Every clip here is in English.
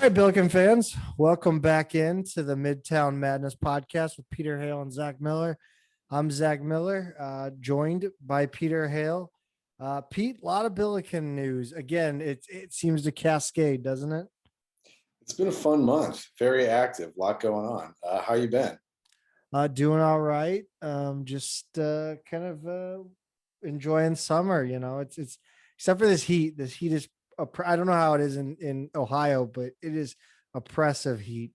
All right, Billiken fans, welcome back into the Midtown Madness podcast with Peter Hale and Zach Miller. I'm Zach Miller, joined by Peter Hale. Pete, a lot of Billiken news. Again, it seems to cascade, doesn't it? It's been a fun month, very active, a lot going on. How you been? Doing all right. Just kind of enjoying summer. You know, it's except for this heat. This heat is I don't know how it is in Ohio, but it is oppressive heat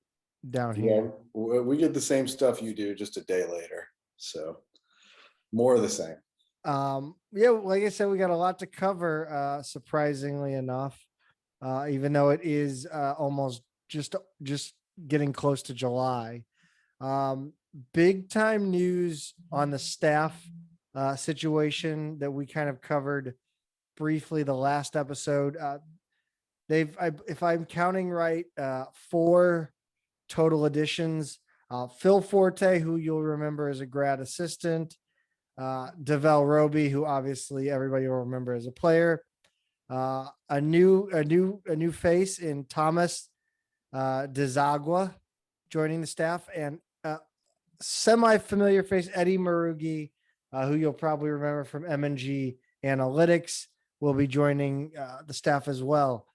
down here. We get the same stuff you do, just a day later. So more of the same. Yeah, like I said, we got a lot to cover. Surprisingly enough, even though it is almost just getting close to July. Big time news on the staff situation that we kind of covered briefly the last episode. If I'm counting right, 4 total additions. Phil Forte, who you'll remember as a grad assistant, Roby, who obviously everybody will remember as a player, a new face in Thomas Dezagua joining the staff, and semi-familiar face Eddie Marugi, who you'll probably remember from M&G Analytics, will be joining the staff as well.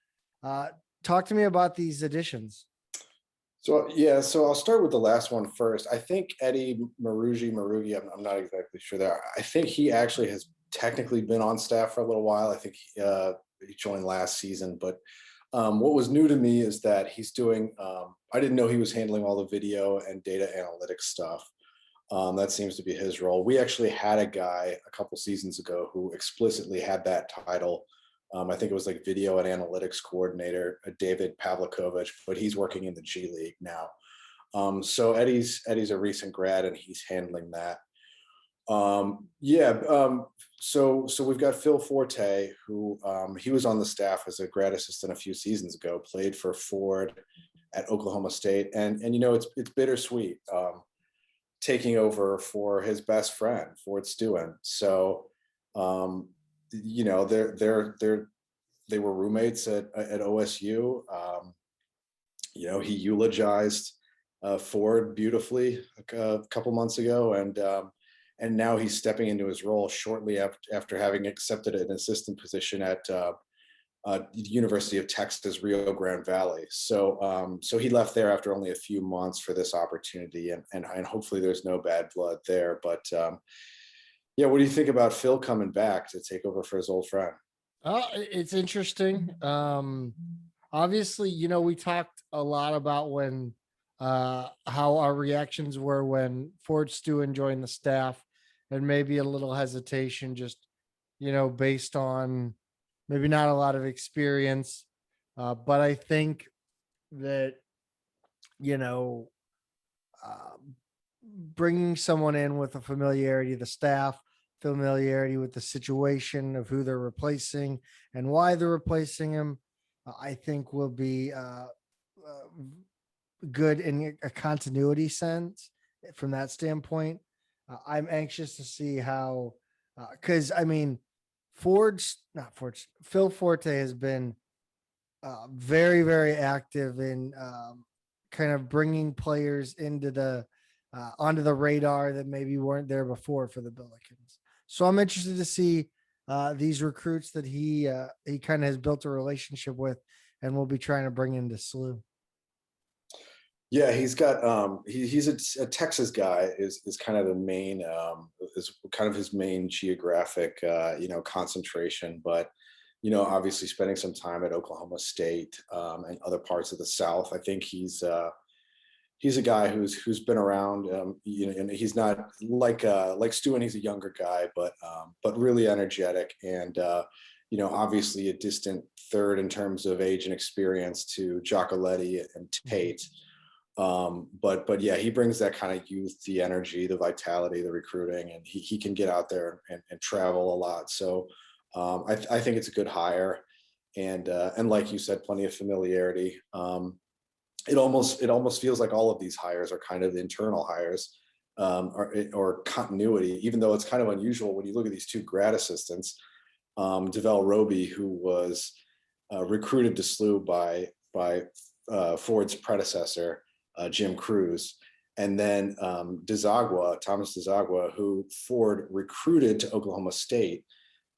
Talk to me about these additions. So I'll start with the last one first. I think Eddie Marugi, I'm not exactly sure there. I think he actually has technically been on staff for a little while. I think he joined last season, but what was new to me is that he's doing, I didn't know he was handling all the video and data analytics stuff. That seems to be his role. We actually had a guy a couple seasons ago who explicitly had that title. I think it was like video and analytics coordinator, David Pavlikovich, but he's working in the G League now. So Eddie's a recent grad and he's handling that. So we've got Phil Forte, who he was on the staff as a grad assistant a few seasons ago, played for Ford at Oklahoma State, and you know it's bittersweet. Taking over for his best friend, Ford Stewin. So, you know, they were roommates at OSU. You know, he eulogized Ford beautifully a couple months ago, and now he's stepping into his role shortly after having accepted an assistant position at the University of Texas, Rio Grande Valley. So he left there after only a few months for this opportunity, and hopefully there's no bad blood there. But yeah, what do you think about Phil coming back to take over for his old friend? It's interesting. Obviously, you know, we talked a lot about when how our reactions were when Ford Stewin joined the staff, and maybe a little hesitation, just, you know, based on maybe not a lot of experience. But I think that, you know, bringing someone in with a familiarity of the staff, familiarity with the situation of who they're replacing and why they're replacing him, I think will be good in a continuity sense from that standpoint. I'm anxious to see how, because I mean, Phil Forte has been very, very active in kind of bringing players into the onto the radar that maybe weren't there before for the Billikens. So I'm interested to see these recruits that he kind of has built a relationship with and will be trying to bring into SLU. Yeah, he's got he's a Texas guy is kind of the main is kind of his main geographic you know, concentration, but you know, obviously spending some time at Oklahoma State and other parts of the South. I think he's a guy who's been around, you know, and he's not like Stu, and he's a younger guy, but really energetic, and you know, obviously a distant third in terms of age and experience to Giacoletti and Tate. But yeah, he brings that kind of youth, the energy, the vitality, the recruiting, and he can get out there and travel a lot. So I think it's a good hire, and like you said, plenty of familiarity. It almost feels like all of these hires are kind of internal hires, or continuity, even though it's kind of unusual when you look at these 2 grad assistants. Roby, who was recruited to SLU by Ford's predecessor, Jim Cruz, and then Thomas Desagua, who Ford recruited to Oklahoma State,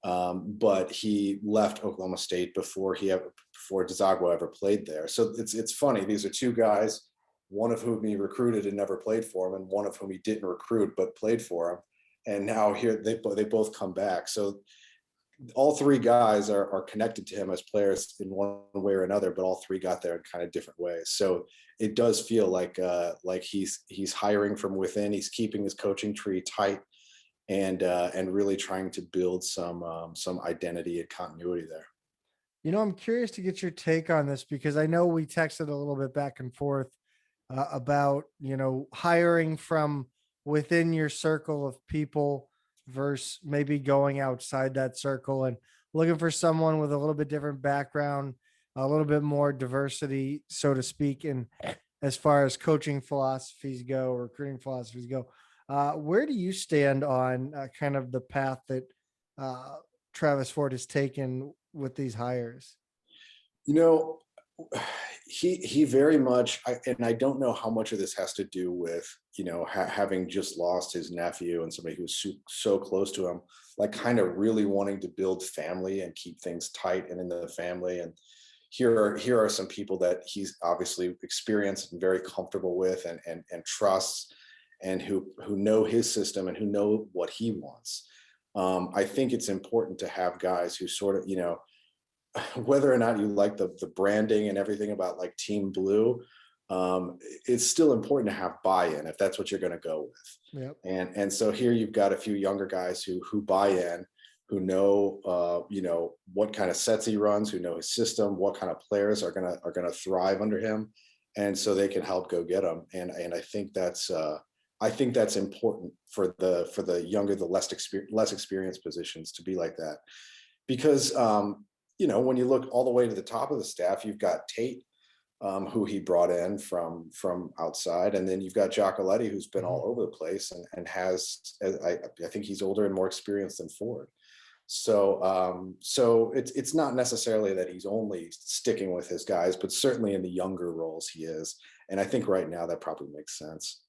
but he left Oklahoma State before Desagua ever played there. So it's funny. These are two guys, one of whom he recruited and never played for him, and one of whom he didn't recruit but played for him. And now here they both come back. So all three guys are connected to him as players in one way or another, but all three got there in kind of different ways. So it does feel like he's hiring from within. He's keeping his coaching tree tight, and really trying to build some identity and continuity there. I'm curious to get your take on this, because I know we texted a little bit back and forth about, hiring from within your circle of people versus maybe going outside that circle and looking for someone with a little bit different background, a little bit more diversity, so to speak, in as far as coaching philosophies go, recruiting philosophies go. Where do you stand on kind of the path that Travis Ford has taken with these hires? He very much, and I don't know how much of this has to do with, having just lost his nephew and somebody who's so close to him, like kind of really wanting to build family and keep things tight and in the family. And here are some people that he's obviously experienced and very comfortable with and trusts, and who know his system and who know what he wants. I think it's important to have guys who sort of, whether or not you like the branding and everything about like Team Blue, it's still important to have buy-in if that's what you're going to go with. Yep. And so here you've got a few younger guys who buy in, who know what kind of sets he runs, who know his system, what kind of players are gonna thrive under him, and so they can help go get them. And I think that's important for the younger, the less experienced positions to be like that, because when you look all the way to the top of the staff, you've got Tate, who he brought in from outside, and then you've got Giacoletti, who's been all over the place and has, I think he's older and more experienced than Ford. So it's not necessarily that he's only sticking with his guys, but certainly in the younger roles he is, and I think right now that probably makes sense.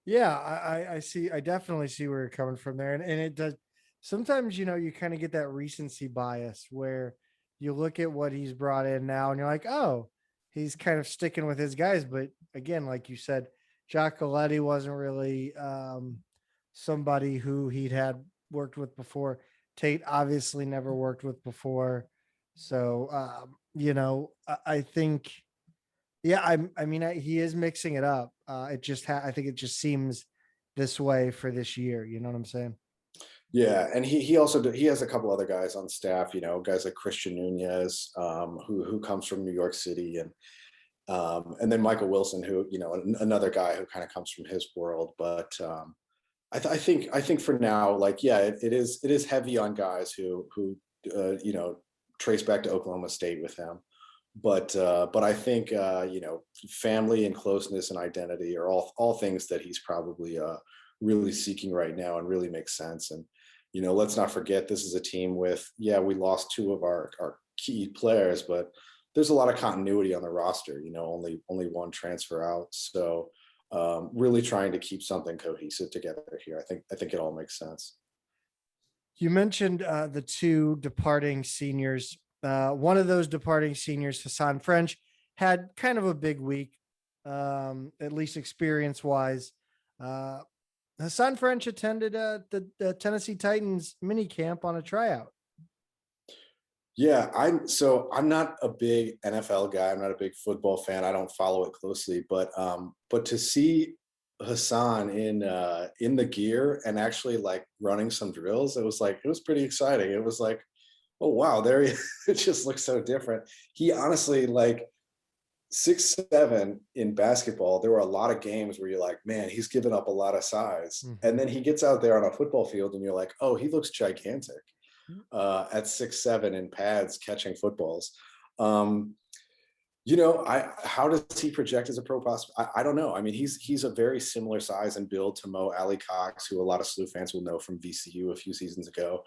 Yeah, I see. I definitely see where you're coming from there. And it does sometimes, you kind of get that recency bias where you look at what he's brought in now and you're like, oh, he's kind of sticking with his guys. But again, like you said, Giacoletti wasn't really somebody who he'd had worked with before. Tate obviously never worked with before. So, I think, yeah, he is mixing it up. I think it just seems this way for this year. You know what I'm saying? Yeah, and he also he has a couple other guys on staff, guys like Christian Nunez, who comes from New York City, and then Michael Wilson, who another guy who kind of comes from his world. But I think for now, like, yeah, it is heavy on guys who trace back to Oklahoma State with him. But I think family and closeness and identity are all things that he's probably really seeking right now, and really makes sense. And let's not forget, this is a team with, we lost two of our key players, but there's a lot of continuity on the roster. Only one transfer out, so really trying to keep something cohesive together here. I think it all makes sense. You mentioned the two departing seniors. One of those departing seniors, Hassan French, had kind of a big week, at least experience-wise. Hassan French attended the Tennessee Titans mini camp on a tryout. Yeah, I'm not a big NFL guy. I'm not a big football fan. I don't follow it closely, but to see Hassan in the gear and actually like running some drills, it was pretty exciting. It was like, oh wow, there he it just looks so different. He honestly, like, 6'7" in basketball, there were a lot of games where you're like, man, he's given up a lot of size. Mhm. And then he gets out there on a football field and you're like, oh, he looks gigantic at 6'7" in pads catching footballs. How does he project as a pro prospect? I don't know. I mean, he's a very similar size and build to Mo Ali Cox, who a lot of SLU fans will know from VCU a few seasons ago,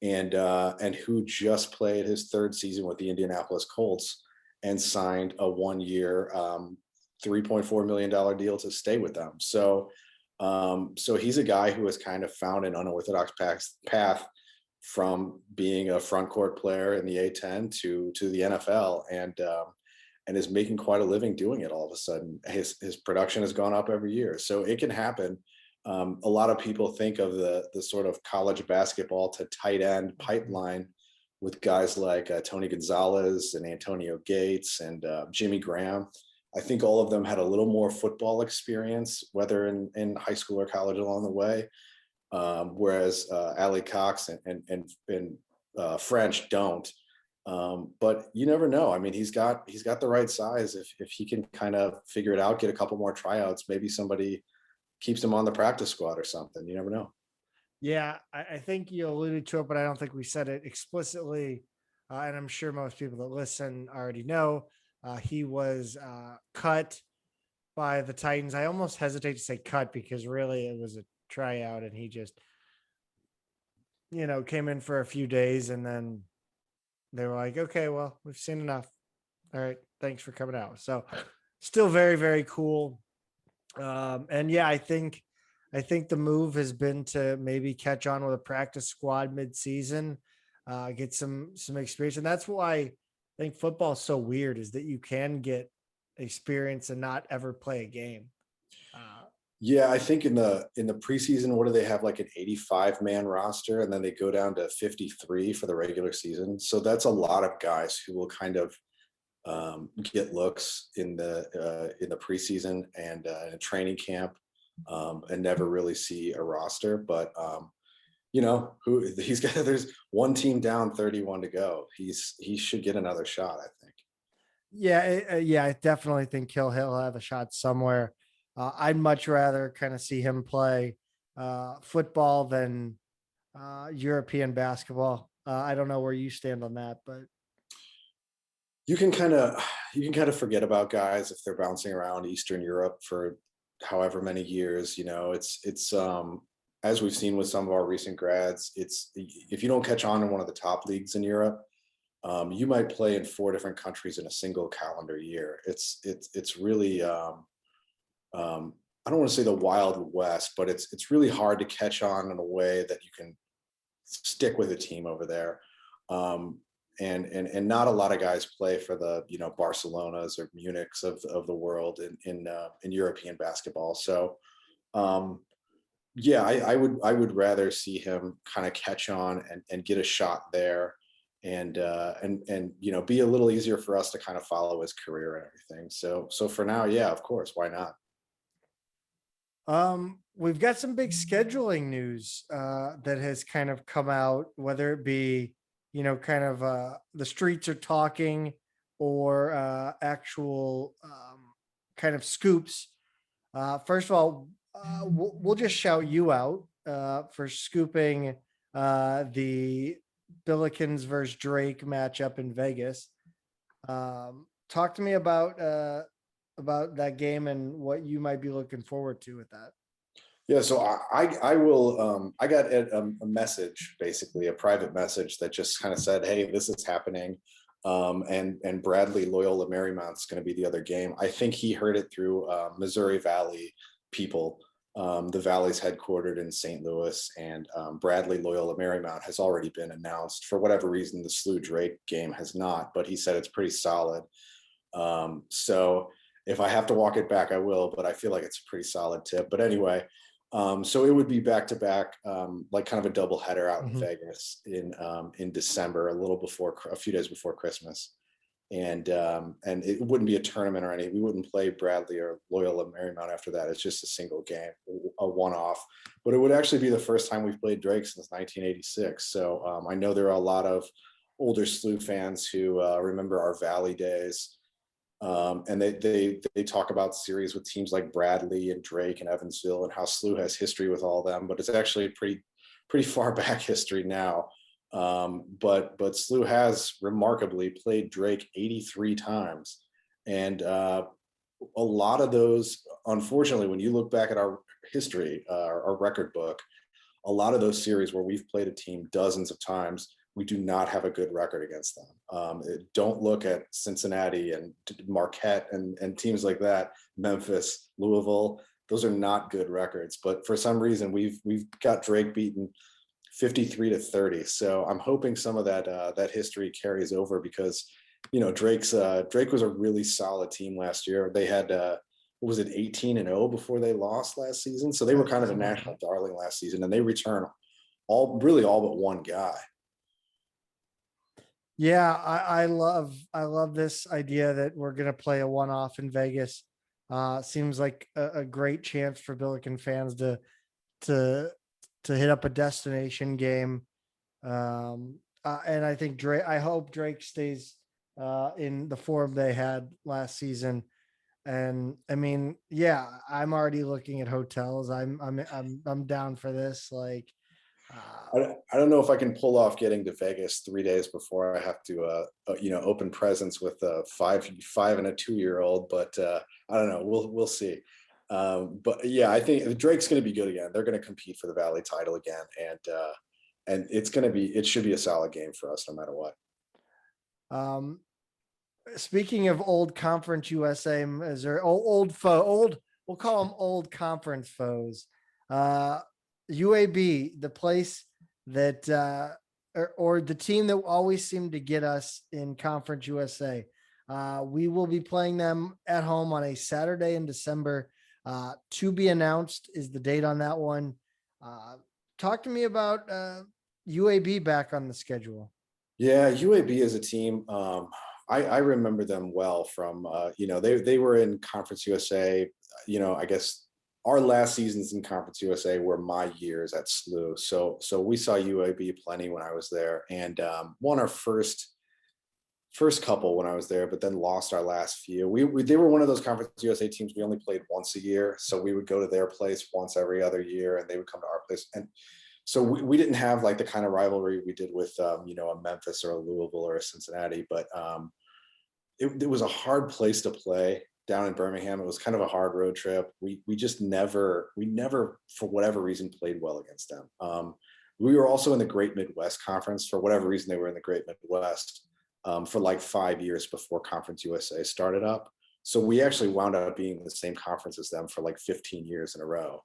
and who just played his third season with the Indianapolis Colts and signed a 1-year, $3.4 million deal to stay with them. So he's a guy who has kind of found an unorthodox path from being a front court player in the A10 to the NFL, and is making quite a living doing it. All of a sudden, his production has gone up every year, so it can happen. A lot of people think of the sort of college basketball to tight end pipeline with guys like Tony Gonzalez and Antonio Gates and Jimmy Graham. I think all of them had a little more football experience, whether in high school or college along the way, whereas Ali Cox and French don't. But you never know. I mean, he's got the right size. If he can kind of figure it out, get a couple more tryouts, maybe somebody keeps him on the practice squad or something. You never know. Yeah, I think you alluded to it, but I don't think we said it explicitly. And I'm sure most people that listen already know. He was cut by the Titans. I almost hesitate to say cut because really it was a tryout, and he just, came in for a few days, and then they were like, okay, well, we've seen enough. All right, thanks for coming out. So still very, very cool. And yeah, I think the move has been to maybe catch on with a practice squad mid-season, get some experience. And that's why I think football is so weird, is that you can get experience and not ever play a game. Yeah, I think in the preseason, what do they have, like an 85-man roster, and then they go down to 53 for the regular season. So that's a lot of guys who will kind of get looks in the preseason and in training camp, and never really see a roster. But who he's got, there's one team down, 31 to go. He should get another shot, I think. Yeah, I definitely think he'll have a shot somewhere. I'd much rather kind of see him play football than European basketball. I don't know where you stand on that, but You can kind of forget about guys if they're bouncing around Eastern Europe for however many years. It's as we've seen with some of our recent grads, it's if you don't catch on in one of the top leagues in Europe, you might play in 4 different countries in a single calendar year. It's really I don't want to say the Wild West, but it's really hard to catch on in a way that you can stick with a team over there. And not a lot of guys play for the Barcelonas or Munichs of the world in European basketball. So yeah, I would rather see him kind of catch on and get a shot there, and be a little easier for us to kind of follow his career and everything. So for now, yeah, of course, why not? We've got some big scheduling news that has kind of come out, whether it be, kind of the streets are talking, or actual kind of scoops. First of all, we'll just shout you out for scooping the Billikens versus Drake matchup in Vegas. Talk to me about that game and what you might be looking forward to with that. Yeah, so I will. I got a message, basically a private message that just kind of said, "Hey, this is happening," and Bradley Loyola Marymount's going to be the other game. I think he heard it through Missouri Valley people. The Valley's headquartered in St. Louis, and Bradley Loyola Marymount has already been announced. For whatever reason, the SLU Drake game has not, but he said it's pretty solid. So if I have to walk it back, I will, but I feel like it's a pretty solid tip. But anyway. So it would be back to back, like kind of a double header out in Vegas in December, a few days before Christmas, and it wouldn't be a tournament or anything. We wouldn't play Bradley or Loyola Marymount after that. It's just a single game, a one-off. But it would actually be the first time we've played Drake since 1986. So I know there are a lot of older SLU fans who remember our Valley days. And they talk about series with teams like Bradley and Drake and Evansville, and how SLU has history with all of them, but it's actually pretty far back history now. But SLU has remarkably played Drake 83 times, and a lot of those, unfortunately, when you look back at our history, our record book, a lot of those series where we've played a team dozens of times, we do not have a good record against them. Don't look at Cincinnati and Marquette and teams like that, Memphis, Louisville. Those are not good records, but for some reason we've got Drake beaten 53-30. So I'm hoping some of that history carries over, because Drake was a really solid team last year. They had what was it, 18-0 before they lost last season. So they were kind of a national darling last season, and they return all but one guy. Yeah, I love this idea that we're gonna play a one-off in Vegas. Seems like a great chance for Billiken fans to hit up a destination game. And I think I hope Drake stays in the form they had last season. And I mean, yeah, I'm already looking at hotels. I'm down for this. Like, I don't know if I can pull off getting to Vegas 3 days before I have to, open presents with a 5 and a 2-year-old, but I don't know. We'll see. But yeah, I think Drake's going to be good again. They're going to compete for the Valley title again, and it should be a solid game for us no matter what. Speaking of old Conference USA, is there we'll call them old conference foes. UAB, the place that or the team that always seemed to get us in Conference USA. We will be playing them at home on a Saturday in December. To be announced is the date on that one. Talk to me about UAB back on the schedule. Yeah, UAB is a team. I remember them well from they were in Conference USA. I guess our last seasons in Conference USA were my years at SLU. So we saw UAB plenty when I was there, and won our first couple when I was there, but then lost our last few. They were one of those Conference USA teams we only played once a year, so we would go to their place once every other year, and they would come to our place. And so we didn't have like the kind of rivalry we did with a Memphis or a Louisville or a Cincinnati, but it was a hard place to play down in Birmingham. It was kind of a hard road trip. We never for whatever reason played well against them. We were also in the Great Midwest Conference. For whatever reason, they were in the Great Midwest for like 5 years before Conference USA started up. So we actually wound up being in the same conference as them for like 15 years in a row.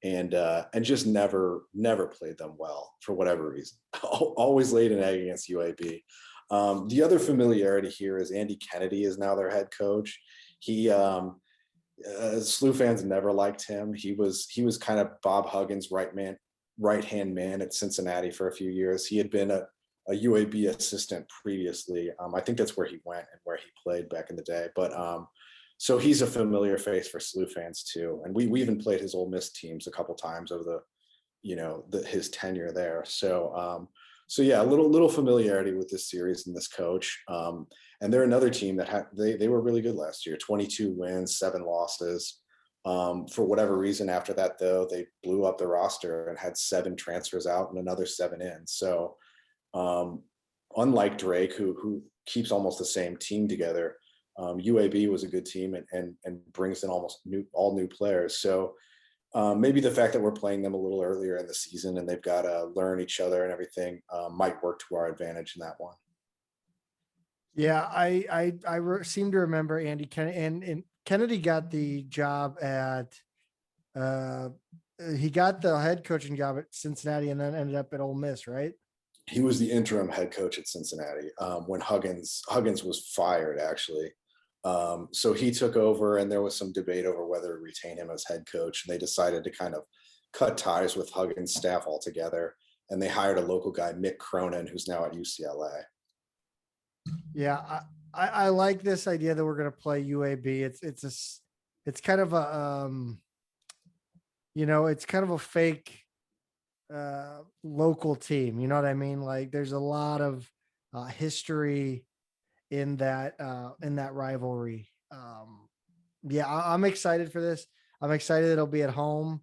And just never played them well for whatever reason. Always laid an egg against UAB. The other familiarity here is Andy Kennedy is now their head coach. He SLU fans never liked him. He was kind of Bob Huggins' right-hand man at Cincinnati for a few years. He had been a UAB assistant previously. I think that's where he went and where he played back in the day. But so he's a familiar face for SLU fans too. And we even played his Ole Miss teams a couple times over his tenure there. So yeah, a little familiarity with this series and this coach. And they're another team that they were really good last year. 22 wins, 7 losses. For whatever reason, after that though, they blew up the roster and had 7 transfers out and another 7 in. So unlike Drake, who keeps almost the same team together, UAB was a good team and brings in almost all new players. So maybe the fact that we're playing them a little earlier in the season and they've got to learn each other and everything might work to our advantage in that one. Yeah, I seem to remember Andy Kennedy, and Kennedy got the job at he got the head coaching job at Cincinnati and then ended up at Ole Miss, right? He was the interim head coach at Cincinnati when Huggins was fired, actually. So he took over, and there was some debate over whether to retain him as head coach, and they decided to kind of cut ties with Huggins' staff altogether, and they hired a local guy, Mick Cronin, who's now at UCLA. Yeah, I like this idea that we're going to play UAB. It's kind of a it's kind of a fake local team. You know what I mean? Like there's a lot of history in that rivalry. Yeah, I'm excited for this. I'm excited it'll be at home,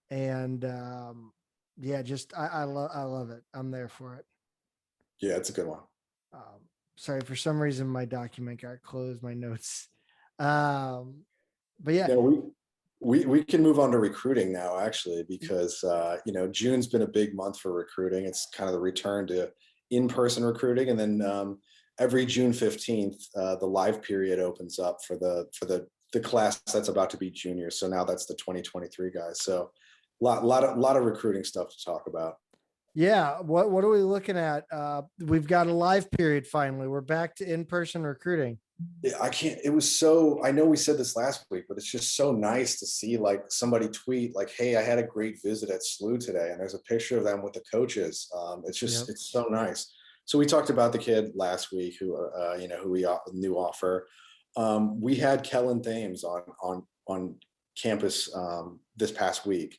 and yeah, just I love it. I'm there for it. Yeah, it's a good one. Sorry, for some reason my document got closed, my notes. But yeah. We can move on to recruiting now, actually, because June's been a big month for recruiting. It's kind of the return to in-person recruiting, and then every June 15th, the live period opens up for the class that's about to be juniors. So now that's the 2023 guys. So lot of recruiting stuff to talk about. Yeah. What are we looking at? We've got a live period finally. We're back to in-person recruiting. I can't, it was so, I know we said this last week, but it's just so nice to see like somebody tweet like, hey, I had a great visit at SLU today. And there's a picture of them with the coaches. It's just, Yep. it's so nice. So we talked about the kid last week who, who we new offer. We had Kellen Thames on campus this past week.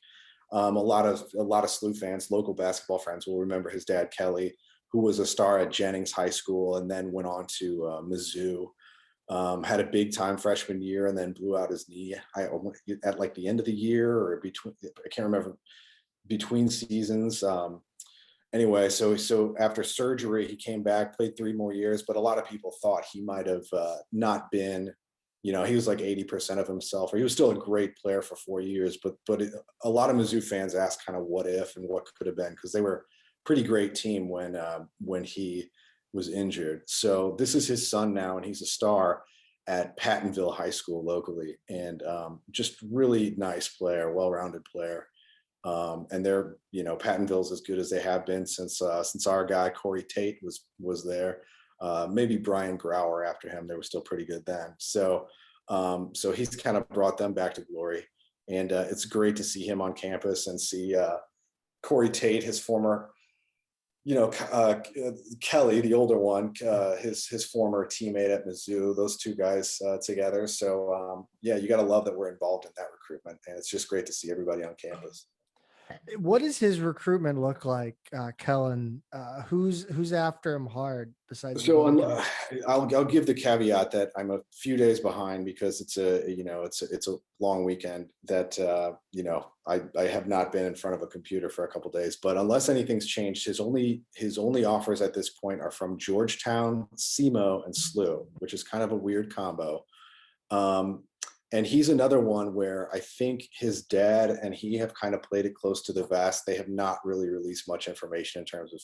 A lot of SLU fans, local basketball friends will remember his dad, Kelly, who was a star at Jennings High School and then went on to Mizzou. Had a big time freshman year and then blew out his knee at like the end of the year or between, I can't remember, between seasons. Anyway, so after surgery, he came back, played 3 more years, but a lot of people thought he might have not been, he was like 80% of himself, or he was still a great player for 4 years, but a lot of Mizzou fans asked kind of what if and what could have been, because they were a pretty great team when he was injured. So this is his son now, and he's a star at Pattonville High School locally, and just really nice player, well-rounded player. And they're, Pattonville's as good as they have been since our guy Corey Tate was there. Maybe Brian Grauer after him. They were still pretty good then. So he's kind of brought them back to glory, and it's great to see him on campus and see Corey Tate, his former, Kelly, the older one, his former teammate at Mizzou, those two guys together. So yeah, you got to love that we're involved in that recruitment, and it's just great to see everybody on campus. What does his recruitment look like, Kellen? Who's after him hard besides? So I'll give the caveat that I'm a few days behind because it's a long weekend that I have not been in front of a computer for a couple of days. But unless anything's changed, his only offers at this point are from Georgetown, SEMO, and SLU, which is kind of a weird combo. And he's another one where I think his dad and he have kind of played it close to the vest. They have not really released much information in terms of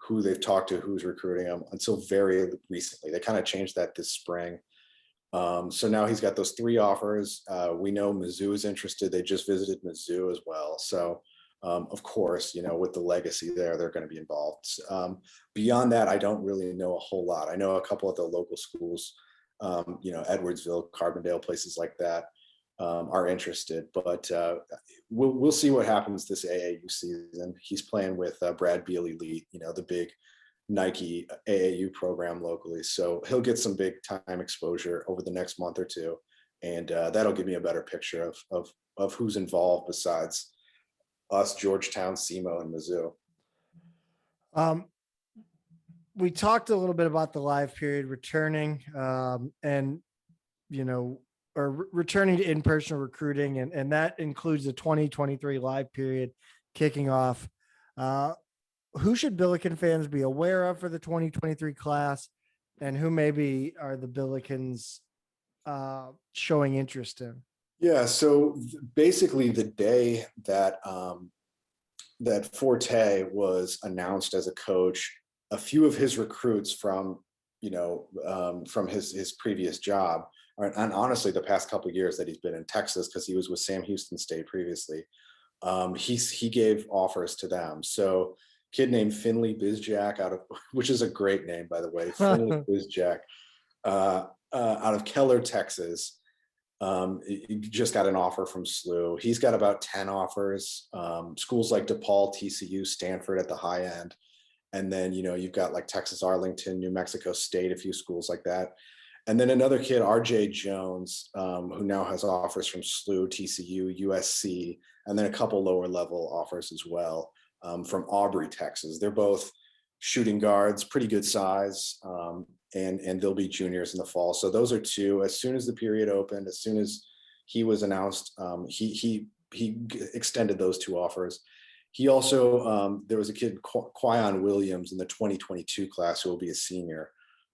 who they've talked to, who's recruiting him, until very recently. They kind of changed that this spring. So now he's got those 3 offers. We know Mizzou is interested. They just visited Mizzou as well. So of course, with the legacy there, they're going to be involved. Beyond that, I don't really know a whole lot. I know a couple of the local schools, Edwardsville, Carbondale, places like that are interested, but we'll see what happens this AAU season. He's playing with Brad Beal Elite, the big Nike AAU program locally. So he'll get some big time exposure over the next month or two. And that'll give me a better picture of who's involved besides us, Georgetown, SEMO, and Mizzou. We talked a little bit about the live period returning, and returning to in-person recruiting, and that includes the 2023 live period kicking off. Who should Billiken fans be aware of for the 2023 class, and who maybe are the Billikens showing interest in? Yeah, so basically the day that that Forte was announced as a coach, a few of his recruits from his previous job, and honestly the past couple of years that he's been in Texas, because he was with Sam Houston State previously, he gave offers to them. So kid named Finley Bizjack which is a great name, by the way, Finley Bizjack, out of Keller, Texas. He just got an offer from SLU. He's got about 10 offers. Schools like DePaul, TCU, Stanford at the high end. And then, you've got like Texas Arlington, New Mexico State, a few schools like that. And then another kid, RJ Jones, who now has offers from SLU, TCU, USC, and then a couple lower level offers as well, from Aubrey, Texas. They're both shooting guards, pretty good size, and they'll be juniors in the fall. So those are 2. As soon as the period opened, as soon as he was announced, he extended those 2 offers. He also, there was a kid, Quyon Williams, in the 2022 class who will be a senior,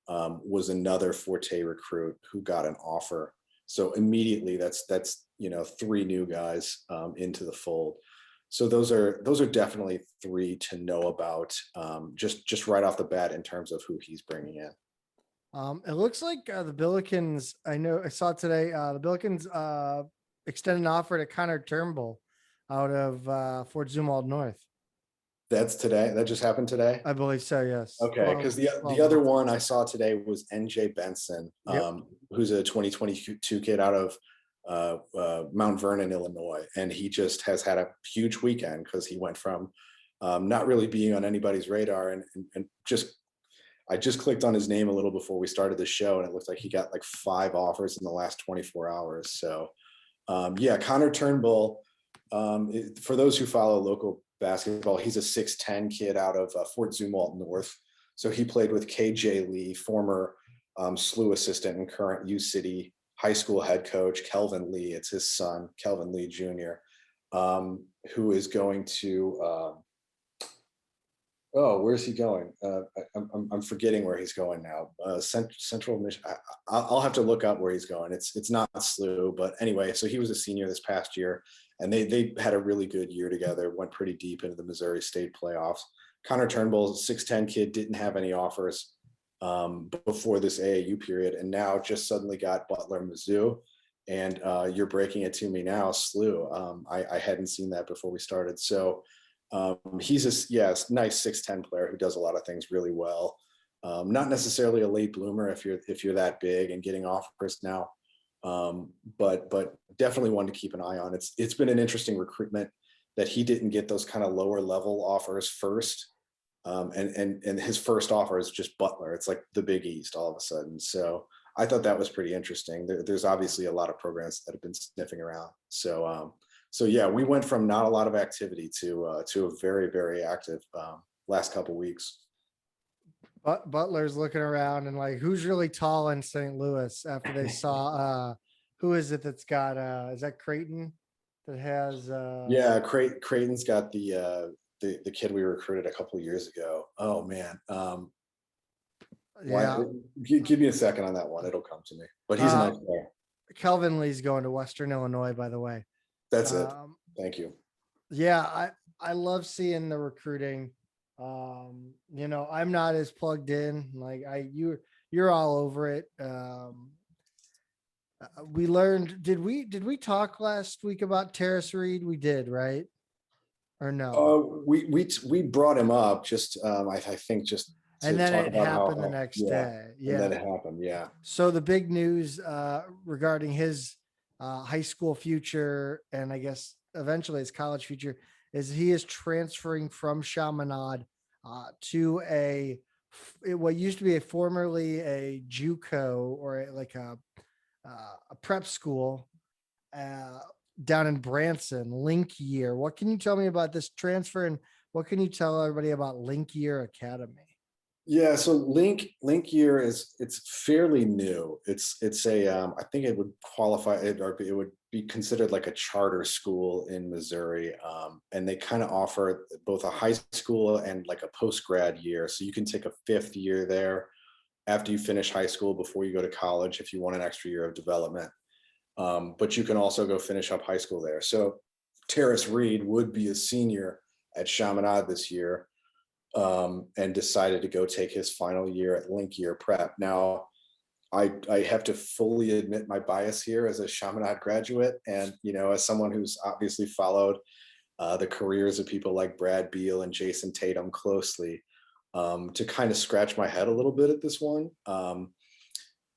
was another Forte recruit who got an offer. So immediately that's 3 new guys into the fold. So those are definitely three to know about, just right off the bat in terms of who he's bringing in. It looks like the Billikens. I saw today the Billikens extended an offer to Connor Turnbull out of Fort Zumwalt North. That's today. That just happened today. I believe so. Yes. Okay, because the other one I saw today was NJ Benson, who's a 2022 kid out of Mount Vernon, Illinois, and he just has had a huge weekend because he went from not really being on anybody's radar and just I just clicked on his name a little before we started the show, and it looks like he got like 5 offers in the last 24 hours. So yeah, Connor Turnbull. For those who follow local basketball, he's a 6'10" kid out of Fort Zumwalt North. So he played with KJ Lee, former SLU assistant and current U City high school head coach, Kelvin Lee. It's his son, Kelvin Lee Jr., who is going to, where's he going? I'm forgetting where he's going now. Central Michigan. I'll have to look up where he's going. It's not SLU, but anyway, so he was a senior this past year, and they had a really good year together, went pretty deep into the Missouri State playoffs. Connor Turnbull, 6'10" kid, didn't have any offers before this AAU period, and now just suddenly got Butler, Mizzou, and you're breaking it to me now, SLU. I hadn't seen that before we started. So he's a nice 6'10" player who does a lot of things really well. Not necessarily a late bloomer if you're that big and getting offers now. But definitely one to keep an eye on. It's been an interesting recruitment that he didn't get those kind of lower level offers first. And his first offer is just Butler. It's like the Big East all of a sudden. So I thought that was pretty interesting. There's obviously a lot of programs that have been sniffing around. So yeah, we went from not a lot of activity to a very, very active last couple weeks. Butler's looking around and like, who's really tall in St. Louis after they saw who is it that's got is that Creighton that has yeah, Creighton's got the kid we recruited a couple of years ago. Oh man. Yeah. Give me a second on that one. It'll come to me. But he's a nice player. Kelvin Lee's going to Western Illinois, by the way. That's it. Thank you. Yeah, I love seeing the recruiting. You know, I'm not as plugged in. Like you're all over it. We learned. Did we talk last week about Terrace Reed? We did, right? Or no? We brought him up just I think just to and then talk it about happened the next day. Yeah. And then it happened. Yeah. So the big news regarding his high school future, and I guess eventually his college future, is he is transferring from Chaminade to what used to be formerly a JUCO or like a prep school down in Branson, Link Year. What can you tell me about this transfer, and what can you tell everybody about Link Year Academy? Yeah, so Link Year it's fairly new. It's a I think it would qualify or it would be considered like a charter school in Missouri, and they kind of offer both a high school and like a post grad year. So you can take a 5th year there after you finish high school before you go to college if you want an extra year of development. But you can also go finish up high school there. So Terrace Reed would be a senior at Chaminade this year. And decided to go take his final year at Link Year Prep. Now, I have to fully admit my bias here as a Chaminade graduate, and as someone who's obviously followed the careers of people like Brad Beal and Jason Tatum closely, to kind of scratch my head a little bit at this one.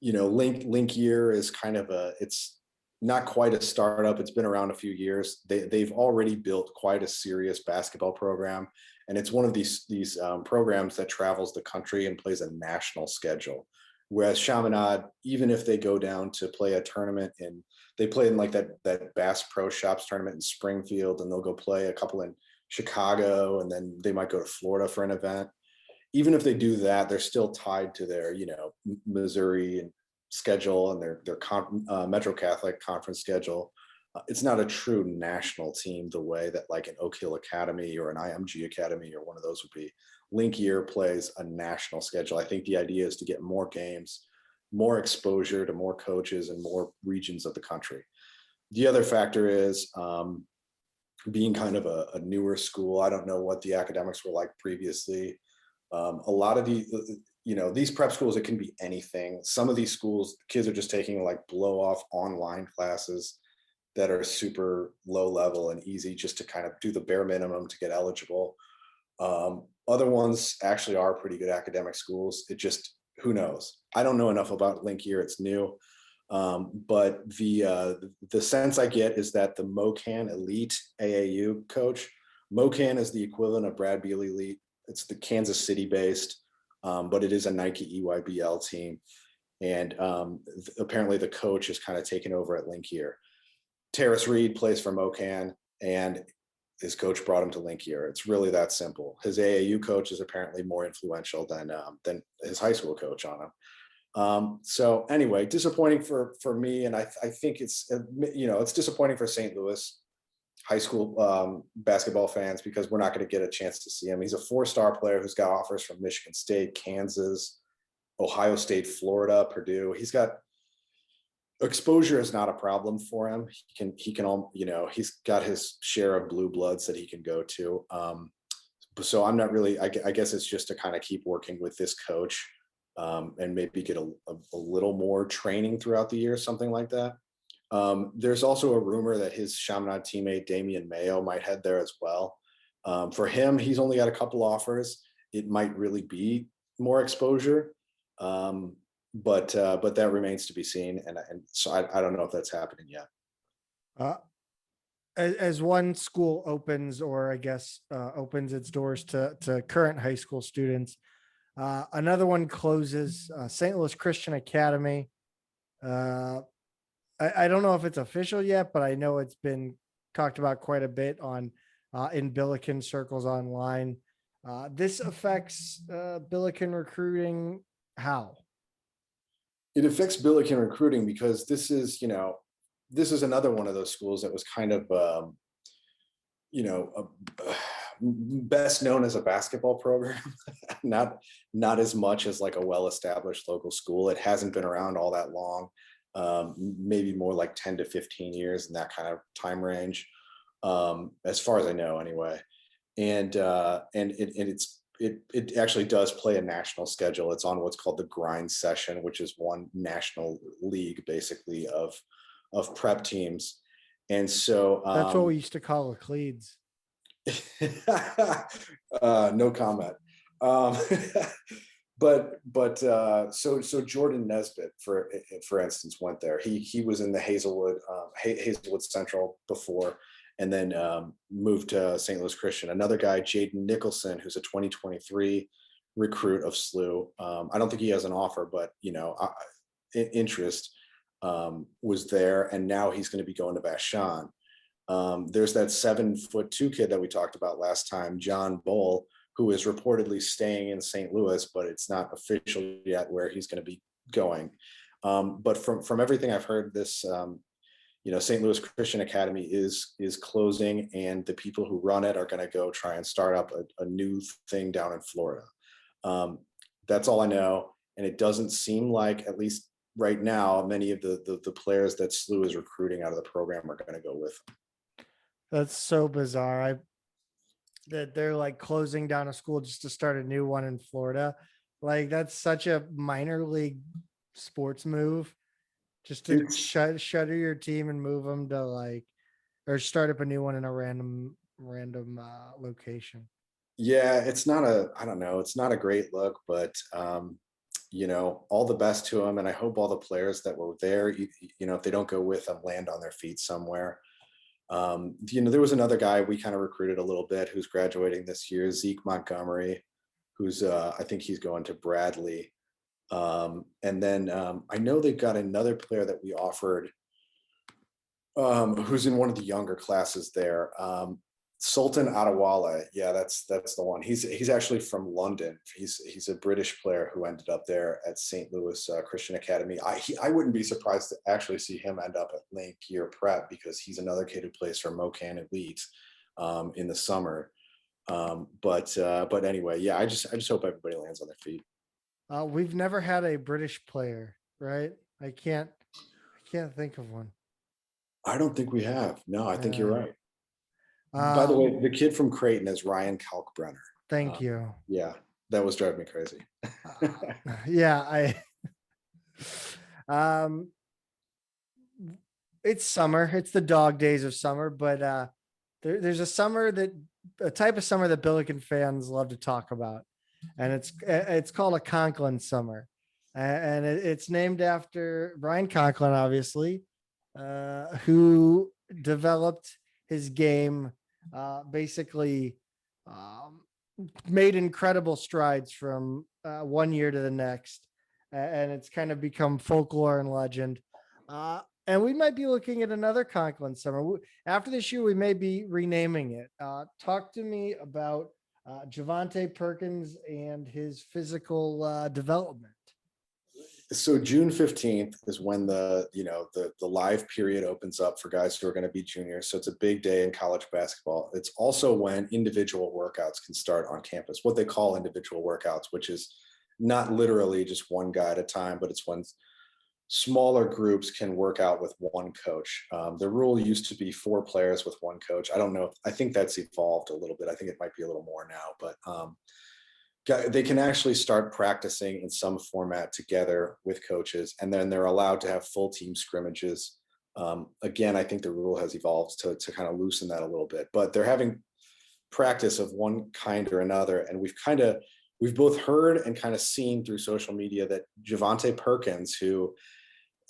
Link Year is kind of it's not quite a startup. It's been around a few years. They've already built quite a serious basketball program. And it's one of these programs that travels the country and plays a national schedule. Whereas Chaminade, even if they go down to play a tournament they play in like that Bass Pro Shops tournament in Springfield, and they'll go play a couple in Chicago, and then they might go to Florida for an event. Even if they do that, they're still tied to their, Missouri schedule and their Metro Catholic Conference schedule. It's not a true national team the way that like an Oak Hill Academy or an IMG Academy or one of those would be. Link Year plays a national schedule. I think the idea is to get more games, more exposure to more coaches and more regions of the country. The other factor is being kind of a newer school. I don't know what the academics were like previously. A lot of these prep schools, it can be anything. Some of these schools, kids are just taking like blow off online classes that are super low level and easy just to kind of do the bare minimum to get eligible. Other ones actually are pretty good academic schools. It just, who knows? I don't know enough about Link Year. It's new. But the sense I get is that the MoCan Elite AAU coach, MoCan is the equivalent of Brad Beal Elite. It's the Kansas City based, but it is a Nike EYBL team. And apparently the coach is kind of taken over at Link Year. Terrace Reed plays for MoCan, and his coach brought him to Link Year. It's really that simple. His AAU coach is apparently more influential than his high school coach on him. So anyway, disappointing for me, and I think it's it's disappointing for St. Louis high school basketball fans because we're not going to get a chance to see him. He's a 4-star player who's got offers from Michigan State, Kansas, Ohio State, Florida, Purdue. He's got exposure is not a problem for him. He can all, he's got his share of blue bloods that he can go to. So I'm not really, I guess it's just to kind of keep working with this coach and maybe get a little more training throughout the year, something like that. There's also a rumor that his Chaminade teammate Damian Mayo might head there as well. For him, he's only got a couple offers. It might really be more exposure. But that remains to be seen, and so I don't know if that's happening yet. As one school opens, or I guess opens its doors to current high school students, another one closes. St. Louis Christian Academy. I don't know if it's official yet, but I know it's been talked about quite a bit on in Billiken circles online. This affects Billiken recruiting how? It affects Billiken recruiting because this is another one of those schools that was kind of, best known as a basketball program, not as much as like a well-established local school. It hasn't been around all that long, maybe more like 10 to 15 years in that kind of time range, as far as I know, anyway. And it actually does play a national schedule. It's on what's called the grind session, which is one national league basically of prep teams. And so That's what we used to call the Cleeds. No comment. So Jordan Nesbitt, for instance, went there. He was in the Hazelwood Central before, and then moved to St. Louis Christian. Another guy, Jaden Nicholson, who's a 2023 recruit of SLU. I don't think he has an offer, but interest was there, and now he's going to be going to Vashon. There's that 7'2" kid that we talked about last time, John Bull, who is reportedly staying in St. Louis, but it's not official yet where he's going to be going. But from everything I've heard, this St. Louis Christian Academy is closing, and the people who run it are going to go try and start up a new thing down in Florida. That's all I know, and it doesn't seem like, at least right now, many of the players that SLU is recruiting out of the program are going to go with them. That's so bizarre. That they're like closing down a school just to start a new one in Florida. Like, that's such a minor league sports move, just to shutter your team and move them to or start up a new one in a random location. Yeah, it's not a great look, but all the best to them. And I hope all the players that were there, if they don't go with them, land on their feet somewhere. There was another guy we kind of recruited a little bit who's graduating this year, Zeke Montgomery, who's I think he's going to Bradley. And then I know they've got another player that we offered who's in one of the younger classes there. Sultan Adewale. Yeah, that's the one. He's actually from London. He's a British player who ended up there at St. Louis Christian Academy. I wouldn't be surprised to actually see him end up at Link Year Prep, because he's another kid who plays for MoCan Elite in the summer. But anyway, yeah, I just hope everybody lands on their feet. We've never had a British player, right? I can't think of one. I don't think we have. No, I think you're right. By the Um, way, the kid from Creighton is Ryan Kalkbrenner. thank you. Yeah, that was driving me crazy. Yeah, um, it's summer. It's the dog days of summer, but there's a type of summer that Billiken fans love to talk about, and it's called a Conklin summer, and it's named after Brian Conklin, obviously, who developed his game, basically, um, made incredible strides from one year to the next, and it's kind of become folklore and legend. And we might be looking at another Conklin summer. After this year, we may be renaming it. Talk to me about Javonte Perkins and his physical development. So June 15th is when the live period opens up for guys who are going to be juniors. So it's a big day in college basketball. It's also when individual workouts can start on campus, what they call individual workouts, which is not literally just one guy at a time, but it's when smaller groups can work out with one coach. The rule used to be 4 players with one coach. I don't know. I think that's evolved a little bit. I think it might be a little more now, but they can actually start practicing in some format together with coaches, and then they're allowed to have full team scrimmages. Again, I think the rule has evolved to kind of loosen that a little bit, but they're having practice of one kind or another. And we've both heard and kind of seen through social media that Javonte Perkins, who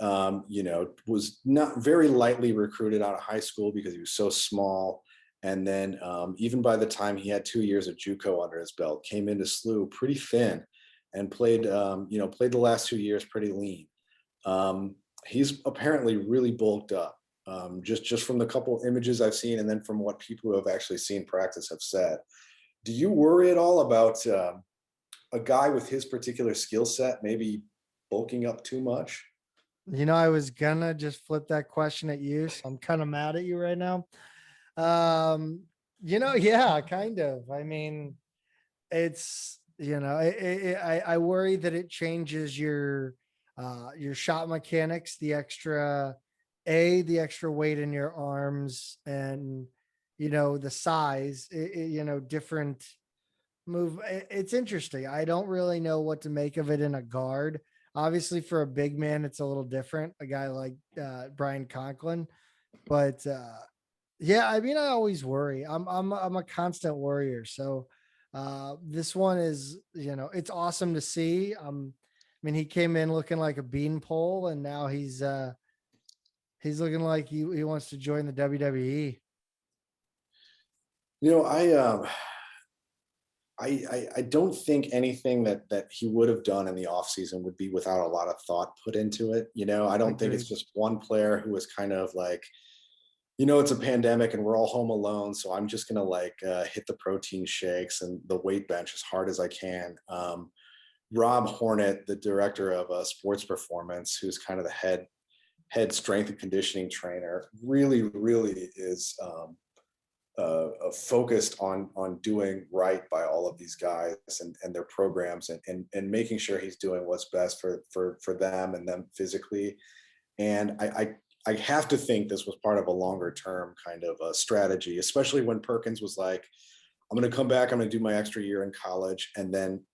was not very lightly recruited out of high school because he was so small. And then even by the time he had 2 years of JUCO under his belt, came into SLU pretty thin and played the last 2 years pretty lean. He's apparently really bulked up, just from the couple images I've seen, and then from what people who have actually seen practice have said. Do you worry at all about a guy with his particular skill set maybe bulking up too much? I was gonna just flip that question at you, so I'm kind of mad at you right now. Yeah, kind of. I mean, it's I worry that it changes your shot mechanics, the extra weight in your arms, and the size, different move. It's interesting. I don't really know what to make of it in a guard. Obviously, for a big man, it's a little different. A guy like Brian Conklin, but yeah, I mean, I always worry. I'm a constant worrier. So this one is, it's awesome to see. I mean, he came in looking like a beanpole, and now he's looking like he wants to join the WWE. You know, I don't think anything that he would have done in the offseason would be without a lot of thought put into it. I don't think it's Agreed. just one player who was kind of like, it's a pandemic and we're all home alone, so I'm just gonna hit the protein shakes and the weight bench as hard as I can. Rob Hornet, the director of sports performance, who's kind of the head strength and conditioning trainer, really is focused on doing right by all of these guys and their programs, and making sure he's doing what's best for them and them physically. And I have to think this was part of a longer term kind of a strategy, especially when Perkins was like, I'm going to come back, I'm going to do my extra year in college and then